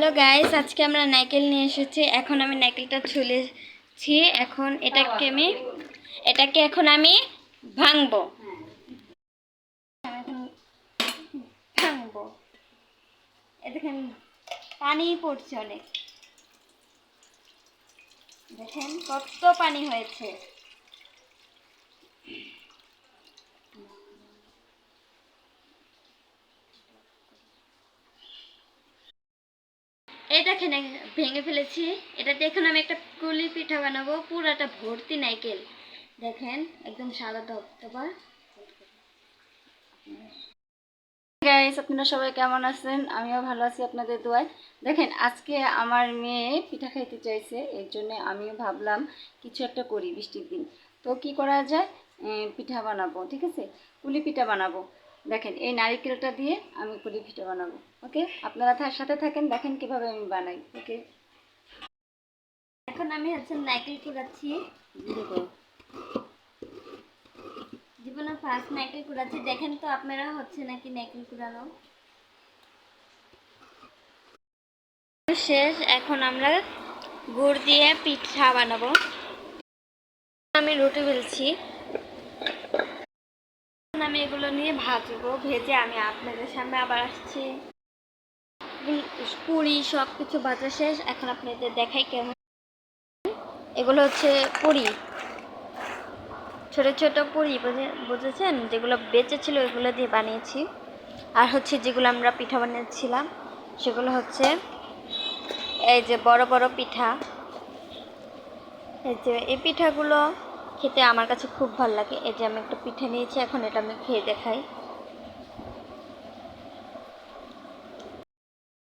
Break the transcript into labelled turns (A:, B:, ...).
A: Hello guys, আজকে আমরা নারকেল নিয়ে এসেছি। এখন আমি নারকেলটা ছুলেছি। এখন এটাকে এখন আমি ভাঙবো। ভাঙবো। দেখেন পানি পড়ছে অনেক, দেখেন কত পানি হয়েছে। এটা ভেঙে ফেলেছি। এটাতে এখন আমি একটা কুলি পিঠা বানাবো, পুরাটা ভর্তি নারকেল। দেখেন একদম সাদা ধবধবা। গাইস, আপনারা সবাই কেমন আছেন? আমিও ভালো আছি আপনাদের দোয়ায়। দেখেন আজকে আমার মেয়ে পিঠা খাইতে চাইছে, এর জন্য আমিও ভাবলাম কিছু একটা করি বৃষ্টির দিন। তো কি করা যায়, পিঠা বানাবো। ঠিক আছে, পুলি পিঠা বানাবো। দেখেন এই নারকেলটা দিয়ে আমি পুলি পিঠা বানাবো। ওকে, আপনারা সাথে থাকেন, দেখেন কিভাবে আমি বানাই। ওকে, এখন আমি নারকেল কুড়াচ্ছি। জীবনে ফার্স্ট নারকেল কুড়াচ্ছি। দেখেন তো আপনারা হচ্ছে নাকি নারকেল কুড়ানো শেষ। এখন আমরা গুড় দিয়ে পিঠা বানাবো। আমি রুটি বেলছি। আমি এগুলো নিয়ে ভাজবো, ভেজে আমি আপনাদের সামনে আবার আসছি। পুরি সব কিছু ভাজা শেষ। এখন আপনাদের দেখাই কেমন। এগুলো হচ্ছে পুরি, ছোট ছোট পুরি, বুঝেছেন? যেগুলো বেঁচে ছিল ওইগুলো দিয়ে বানিয়েছি। আর হচ্ছে যেগুলো আমরা পিঠা বানিয়েছিলাম সেগুলো হচ্ছে এই যে বড় বড় পিঠা। এই যে এই পিঠাগুলো খেতে আমার কাছে খুব ভালো লাগে। এই যে আমি একটা পিঠা নিয়েছি, এখন এটা আমি খেয়ে দেখাই।